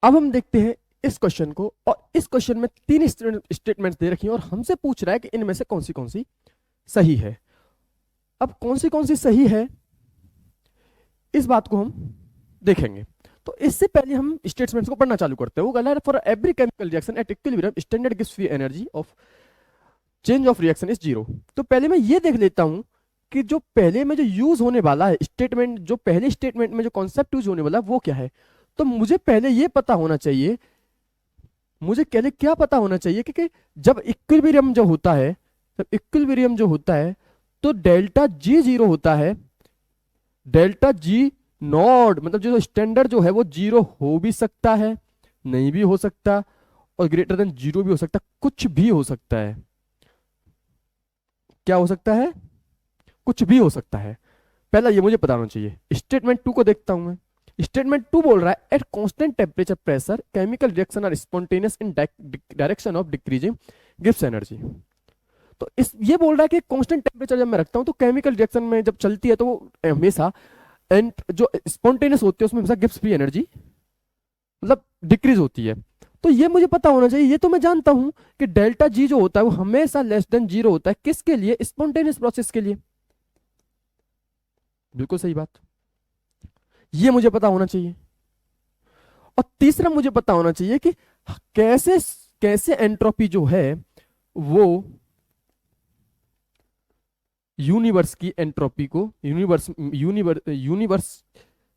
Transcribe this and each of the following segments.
अब हम देखते हैं इस क्वेश्चन को, और इस क्वेश्चन में तीन स्टेटमेंट्स दे रखी हैं और हमसे पूछ रहा है कि इनमें से कौन सी सही है। अब कौन सी सही है, इस बात को हम देखेंगे। तो इससे पहले हम स्टेटमेंट्स को पढ़ना चालू करते हैं। वो गला है, for every chemical reaction at equilibrium standard gives free energy of change of reaction is zero. तो पहले मैं ये देख लेता हूं कि जो पहले में जो यूज होने वाला है स्टेटमेंट, जो पहले स्टेटमेंट में जो कॉन्सेप्ट यूज होने वाला है वो क्या है। तो मुझे पहले ये पता होना चाहिए, मुझे पहले क्या पता होना चाहिए कि जब इक्विलिब्रियम जो होता है, जब इक्विलिब्रियम जो होता है तो डेल्टा जी जीरो होता है। डेल्टा जी नॉट मतलब जो स्टैंडर्ड जो है वो जीरो हो भी सकता है, नहीं भी हो सकता, और ग्रेटर देन जीरो भी हो सकता, कुछ भी हो सकता है। क्या हो सकता है? कुछ भी हो सकता है। पहला ये मुझे पता होना चाहिए। स्टेटमेंट टू को देखता हूं मैं। स्टेटमेंट टू बोल रहा है at constant temperature pressure chemical reaction are spontaneous in direction of decreasing gives energy. तो इस ये बोल रहा है कि कांस्टेंट टेम्परेचर जब मैं रखता हूं तो केमिकल रिएक्शन में जब चलती है तो वो हमेशा एंड जो स्पॉन्टेनियस होती है उसमें हमेशा गिव्स फ्री एनर्जी मतलब डिक्रीज होती है। तो ये मुझे पता होना चाहिए। ये तो मैं जानता हूं कि डेल्टा जी जो होता है वो हमेशा लेस देन जीरो होता है। किसके लिए? स्पॉन्टेनियस प्रोसेस के लिए। बिल्कुल सही बात, ये मुझे पता होना चाहिए। और तीसरा मुझे पता होना चाहिए कि कैसे कैसे एंट्रोपी जो है वो यूनिवर्स की एंट्रोपी को यूनिवर्स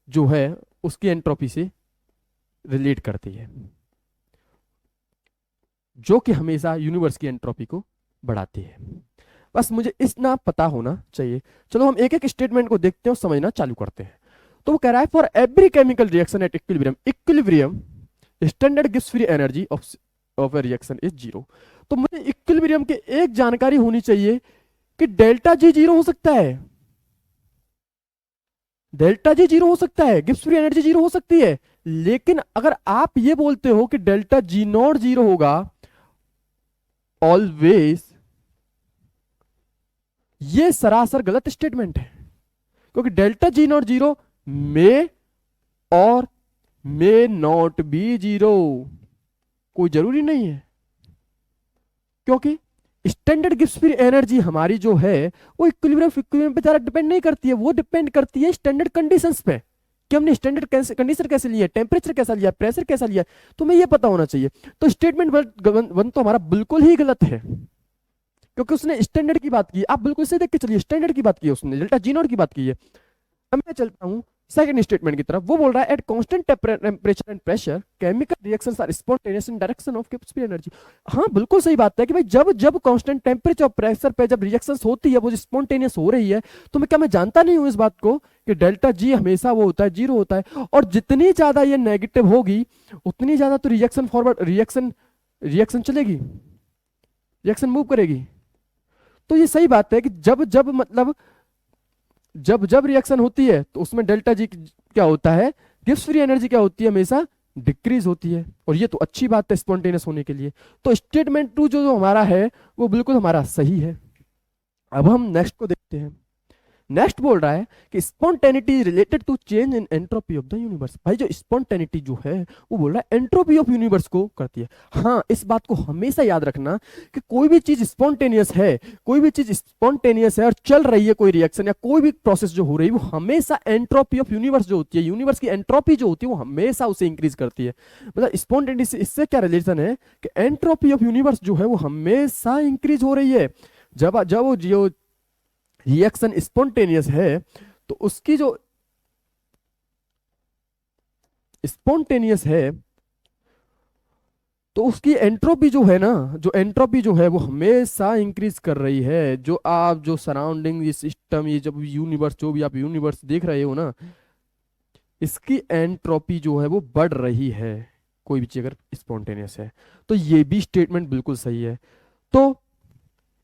जो है उसकी एंट्रोपी से रिलेट करती है, जो कि हमेशा यूनिवर्स की एंट्रोपी को बढ़ाती है। बस मुझे इतना पता होना चाहिए। चलो हम एक एक स्टेटमेंट को देखते हैं और समझना चालू करते हैं। तो वो कह रहा है for every chemical reaction at equilibrium standard gives free energy of A reaction is zero. तो मुझे इक्विलिब्रियम की एक जानकारी होनी चाहिए कि डेल्टा जी जीरो हो सकता है। डेल्टा जी जीरो हो सकता है, गिव्स फ्री एनर्जी जीरो हो सकती है। लेकिन अगर आप ये बोलते हो कि डेल्टा जी नॉट जीरो होगा ऑलवेज, ये सरासर गलत स्टेटमेंट है। क्योंकि डेल्टा जी नॉट जीरो मे और मे नॉट बी जीरो, कोई जरूरी नहीं है। क्योंकि स्टैंडर्ड गिव्स फ्री एनर्जी हमारी जो है वो इक्विलिब्रियम पे ज्यादा डिपेंड नहीं करती है, वो डिपेंड करती है स्टैंडर्ड कंडीशंस पे कि हमने स्टैंडर्ड कंडीशन कैसे लिया, टेम्परेचर कैसा लिया, प्रेशर कैसा लिया। तो हमें ये पता होना चाहिए। तो स्टेटमेंट वन तो हमारा बिल्कुल ही गलत है, क्योंकि उसने स्टैंडर्ड की बात की। आप बिल्कुल से देख के चलिए, स्टैंडर्ड की बात की है उसने, डेल्टा जी नॉट की बात की है। अब मैं चलता हूं सेकंड स्टेटमेंट की तरफ। वो बोल रहा है at constant temperature and pressure chemical reactions are spontaneous in direction of gives free energy. हाँ बिल्कुल सही बात है कि भाई जब जब कांस्टेंट टेम्परेचर और प्रेशर पे जब रिएक्शंस होती है वो स्पॉन्टेनियस हो रही है, तो मैं जानता नहीं हूं इस बात को कि डेल्टा जी हमेशा वो होता है, जीरो होता है। और जितनी ज्यादा ये नेगेटिव होगी उतनी ज्यादा तो रिएक्शन फॉरवर्ड रिएक्शन चलेगी, रिएक्शन मूव करेगी। तो ये सही बात है कि जब जब रिएक्शन होती है तो उसमें डेल्टा जी क्या होता है, गिव्स फ्री एनर्जी क्या होती है, हमेशा डिक्रीज होती है। और ये तो अच्छी बात है स्पॉन्टेनियस होने के लिए। तो स्टेटमेंट टू जो हमारा है वो बिल्कुल हमारा सही है। अब हम नेक्स्ट को देखते हैं। नेक्स्ट बोल रहा है कि spontaneity related to change in entropy of the universe. भाई जो स्पॉन्टेनिटी जो है वो बोल रहा है एंट्रोपी ऑफ यूनिवर्स को करती है। हाँ इस बात को हमेशा याद रखना कि कोई भी चीज स्पॉन्टेनियस है, कोई भी चीज स्पॉन्टेनियस है और चल रही है कोई रिएक्शन या कोई भी प्रोसेस जो हो रही है, वो हमेशा एंट्रोपी ऑफ यूनिवर्स जो होती है, यूनिवर्स की एंट्रोपी जो होती है वो हमेशा उसे इंक्रीज करती है। मतलब स्पॉन्टेनिटी से इससे क्या रिलेशन है कि एंट्रोपी ऑफ यूनिवर्स जो है वो हमेशा इंक्रीज हो रही है। जब जब वो जो रिएक्शन स्पॉन्टेनियस है तो उसकी जो स्पॉन्टेनियस है तो उसकी एंट्रोपी जो है ना, जो एंट्रोपी जो है वो हमेशा इंक्रीज कर रही है। जो आप जो सराउंडिंग ये सिस्टम, ये जब यूनिवर्स, जो भी आप यूनिवर्स देख रहे हो ना, इसकी एंट्रोपी जो है वो बढ़ रही है कोई भी चीज अगर स्पॉन्टेनियस है। तो ये भी स्टेटमेंट बिल्कुल सही है। तो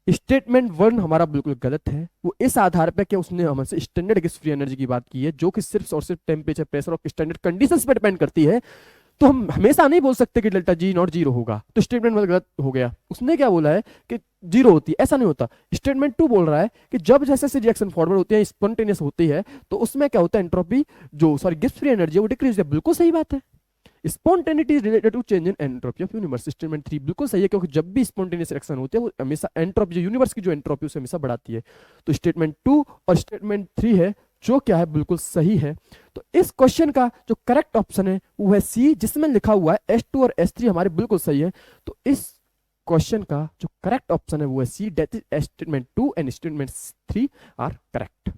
स्टेटमेंट वन हमारा बिल्कुल गलत है। वो इस आधार पर कि उसने हमसे स्टैंडर्ड गिव्स फ्री एनर्जी की बात की है, जो कि सिर्फ और सिर्फ टेम्परेचर, प्रेशर और स्टैंडर्ड कंडीशंस पर डिपेंड करती है। तो हम हमेशा नहीं बोल सकते कि डेल्टा जी नॉट जीरो होगा, तो स्टेटमेंट वन गलत हो गया। उसने क्या बोला है कि जीरो होती है, ऐसा नहीं होता। स्टेटमेंट टू बोल रहा है कि जब जैसे जैसे रिएक्शन फॉरवर्ड होती है, स्पॉन्टेनियस होती है, तो उसमें क्या होता है, एंट्रोपी जो गिव्स फ्री एनर्जी वो डिक्रीज है। बिल्कुल सही बात है। Spontaneity is related to change in entropy of universe. Statement 3 बिल्कुल सही है, क्योंकि जब भी स्पॉन्टेनियस रिएक्शन होती है वो हमेशा एंट्रोपी, जो यूनिवर्स की जो एंट्रोपी उसे हमेशा बढ़ाती है। तो स्टेटमेंट 2 और स्टेटमेंट 3 है जो क्या है बिल्कुल सही है। तो इस क्वेश्चन का जो करेक्ट ऑप्शन है वो है सी, जिसमें लिखा हुआ है S2 और S3 हमारे बिल्कुल सही है। तो इस क्वेश्चन का जो करेक्ट ऑप्शन है वो है c, that is statement 2 and statement 3 are correct.